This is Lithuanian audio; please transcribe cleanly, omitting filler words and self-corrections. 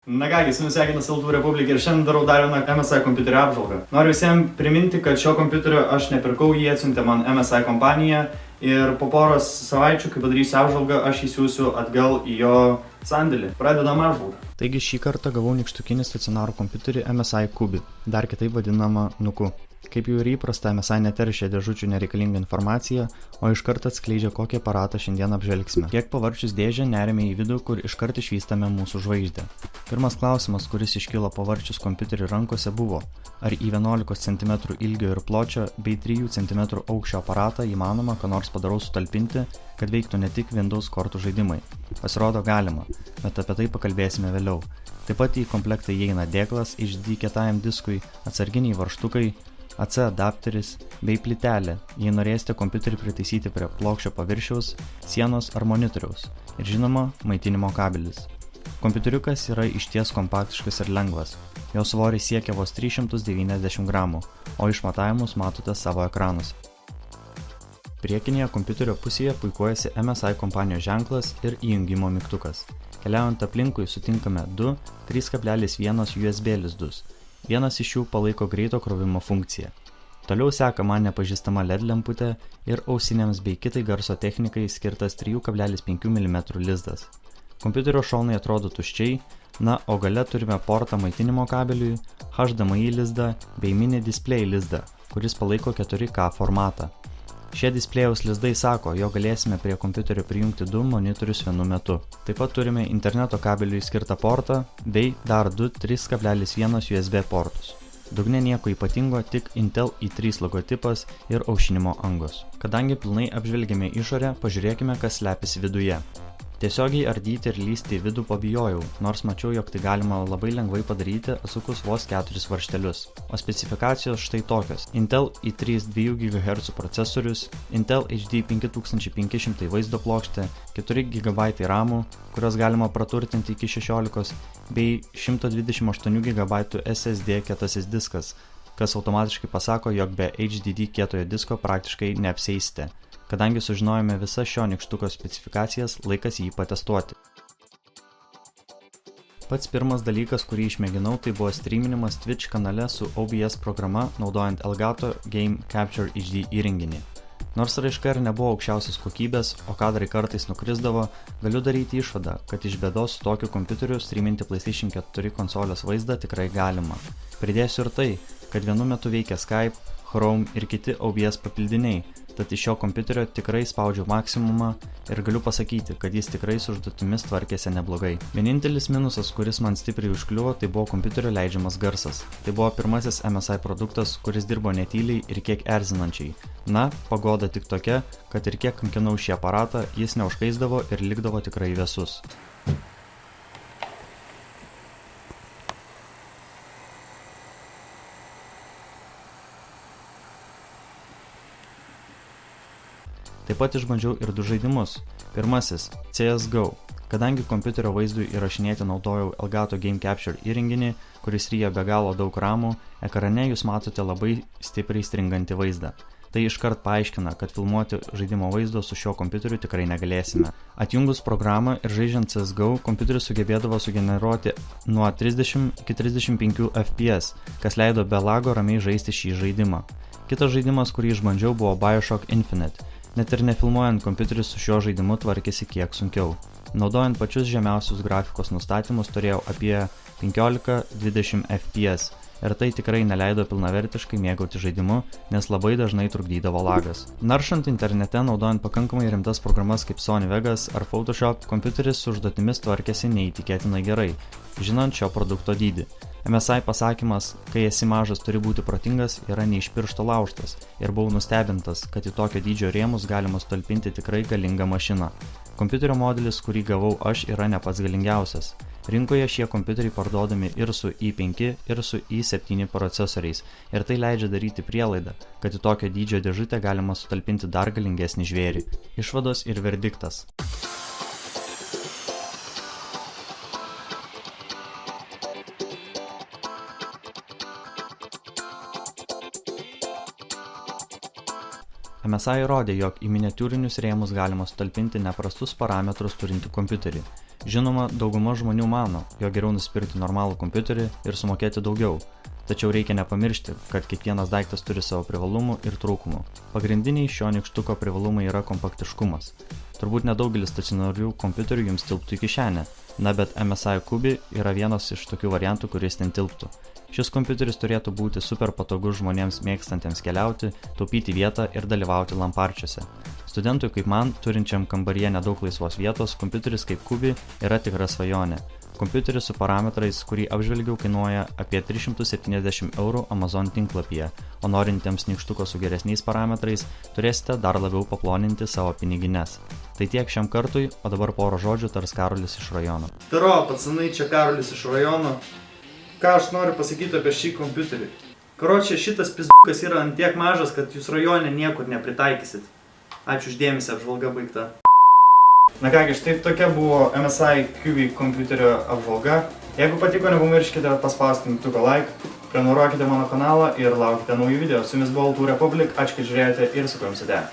Na kągi, su jumis sveikina Saldų Republika ir šiandien darau dar vieną MSI kompiuterio apžvalgą. Noriu visiems priminti, kad šio kompiuterio aš nepirkau, jį atsiuntė man MSI kompanija ir po poros savaičių, kai padarysiu apžvalgą, aš įsiųsiu atgal į jo sandėlį. Pradedam apžvalgą. Taigi šį kartą gavau nykštukinį stacionarų kompiuterį MSI Kubi, dar kitaip vadinamą Nuku. Kaip jau ir įprasta, MSI neteršia dėžučių nereikalingą informaciją, o iškart atskleidžia, kokį aparatą šiandien apžvelgsime. Kiek pavarčius dėžę, neriame į vidų, kur iškart išvystame mūsų žvaigždę. Pirmas klausimas, kuris iškilo pavarčius kompiuterį rankose buvo, ar į 11 cm ilgio ir pločio bei 3 cm aukščio aparatą įmanoma ką nors padaraus sutalpinti, kad veiktų ne tik Windows kortų žaidimai. Pasirodo galima, bet apie tai pakalbėsime vėliau. Taip pat į komplektą įeina dėklas HD kietajam diskui, atsarginiai varžtukai, AC adapteris bei plytelė, jei norėsite kompiuterį pritaisyti prie plokščio paviršiaus, sienos ar monitoriaus ir žinoma, maitinimo kabelis. Kompiuteriukas yra išties kompaktiškas ir lengvas, jo svoris siekia vos 390 gramų, o išmatavimus matote savo ekranuose. Priekinėje kompiuterio pusėje puikuojasi MSI kompanijos ženklas ir įjungimo mygtukas. Keliaujant aplinkui sutinkame 2 3,1 USB lizdus. Vienas iš jų palaiko greito krovimo funkciją. Toliau seka man nepažįstama LED lemputė ir ausinėms bei kitai garso technikai skirtas 3,5 mm lizdas. Kompiuterio šonai atrodo tuščiai, na, o gale turime portą maitinimo kabeliui, HDMI lizdą bei mini display lizdą, kuris palaiko 4K formatą. Šie displėjaus lizdai sako, jo galėsime prie kompiuterio prijungti 2 monitorius vienu metu. Taip pat turime interneto kabeliui skirtą portą bei dar 2 3,1 USB portus. Dugne nieko ypatingo, tik Intel i3 logotipas ir aušinimo angos. Kadangi pilnai apžvelgėme išorę, pažiūrėkime, kas slepiasi viduje. Tiesiogiai ardyti ir lysti į vidų pabijojau, nors mačiau, jog tai galima labai lengvai padaryti atsukus vos 4 varžtelius. O specifikacijos štai tokios. Intel i3 2 GHz procesorius, Intel HD 5500 vaizdo plokštė, 4 GB RAM, kurios galima praturtinti iki 16, bei 128 GB SSD kietasis diskas, kas automatiškai pasako, jog be HDD kietojo disko praktiškai neapsieisite. Kadangi sužinojome visas šio nykštuko specifikacijas, laikas jį patestuoti. Pats pirmas dalykas, kurį išmėginau, tai buvo streaminimas Twitch kanale su OBS programa, naudojant Elgato Game Capture HD įrenginį. Nors raiška ir nebuvo aukščiausios kokybės, o kadrai kartais nukrisdavo, galiu daryti išvadą, kad iš bėdos su tokiu kompiuteriu streaminti PlayStation 4 konsolės vaizdą tikrai galima. Pridėsiu ir tai, kad vienu metu veikia Skype, Chrome ir kiti OBS papildiniai, tad iš šio kompiuterio tikrai spaudžiu maksimumą ir galiu pasakyti, kad jis tikrai su užduotimis tvarkėsi neblogai. Vienintelis minusas, kuris man stipriai užkliuvo, tai buvo kompiuterio leidžiamas garsas. Tai buvo pirmasis MSI produktas, kuris dirbo netyliai ir kiek erzinančiai. Na, pagoda tik tokia, kad ir kiek kankinau šį aparatą, jis neužkaisdavo ir likdavo tikrai vėsus. Taip pat išbandžiau ir 2 žaidimus. Pirmasis – CSGO. Kadangi kompiuterio vaizdui įrašinėti naudojau Elgato Game Capture įrenginį, kuris ryja be galo daug ramų, ekrane jūs matote labai stipriai stringantį vaizdą. Tai iškart paaiškina, kad filmuoti žaidimo vaizdo su šiuo kompiuteriu tikrai negalėsime. Atjungus programą ir žaidžiant CSGO, kompiuteris sugebėdavo sugeneruoti nuo 30 iki 35 FPS, kas leido be lago ramiai žaisti šį žaidimą. Kitas žaidimas, kurį išbandžiau, buvo BioShock Infinite. Net ir nefilmuojant, kompiuteris su šiuo žaidimu tvarkėsi kiek sunkiau. Naudojant pačius žemiausius grafikos nustatymus turėjau apie 15-20 FPS ir tai tikrai neleido pilnavertiškai mėgauti žaidimu, nes labai dažnai trukdydavo lagas. Naršant internete, naudojant pakankamai rimtas programas kaip Sony Vegas ar Photoshop, kompiuteris su užduotimis tvarkėsi neįtikėtinai gerai, žinant šio produkto dydį. MSI pasakymas, kai esi mažas turi būti protingas, yra ne iš piršto laužtas ir buvau nustebintas, kad į tokio dydžio rėmus galima sutalpinti tikrai galingą mašiną. Kompiuterio modelis, kurį gavau aš, yra ne pats galingiausias. Rinkoje šie kompiuteriai parduodami ir su i5 ir su i7 procesoriais ir tai leidžia daryti prielaidą, kad į tokio dydžio dėžutę galima sutalpinti dar galingesnį žvėrį. Išvados ir verdiktas. MSI įrodė, jog į miniatiūrinius rėmus galima sutalpinti neprastus parametrus turinti kompiuterį. Žinoma, dauguma žmonių mano, jog geriau nusipirkti normalų kompiuterį ir sumokėti daugiau. Tačiau reikia nepamiršti, kad kiekvienas daiktas turi savo privalumų ir trūkumų. Pagrindiniai šio nykštuko privalumai yra kompaktiškumas. Turbūt nedaugelis stacionarių kompiuterių jums tilptų į kišenę, bet MSI Kubi yra vienas iš tokių variantų, kuris ten tilptų. Šis kompiuteris turėtų būti super patogus žmonėms mėgstantiems keliauti, taupyti vietą ir dalyvauti lamparčiuose. Studentui kaip man, turinčiam kambaryje nedaug laisvos vietos, kompiuteris kaip Kubi yra tikra svajonė. Kompiuteris su parametrais, kurį apžvelgiau, kainuoja apie 370 € Amazon tinklapyje, o norintiems nykštuko su geresniais parametrais turėsite dar labiau paploninti savo pinigines. Tai tiek šiam kartui, o dabar porą žodžių tars Karolis iš rajono. Taro, pacanai, čia Karolis iš rajono. Ką aš noriu pasakyti apie šį kompiuterį? Karočią, šitas pizdukas yra ant tiek mažas, kad jūs rajone niekur nepritaikysit. Ačiū uždėmesi, apžvalga baigta. Na kągi, štai tokia buvo MSI Kubi kompiuterio apžvalga. Jeigu patiko, nepamirškite paspausti mygtuką like, prenumeruokite mano kanalą ir laukite naujų video. Su jumis buvo Altų Republic, ačiū, kad žiūrėjote ir su kuo jums sudė.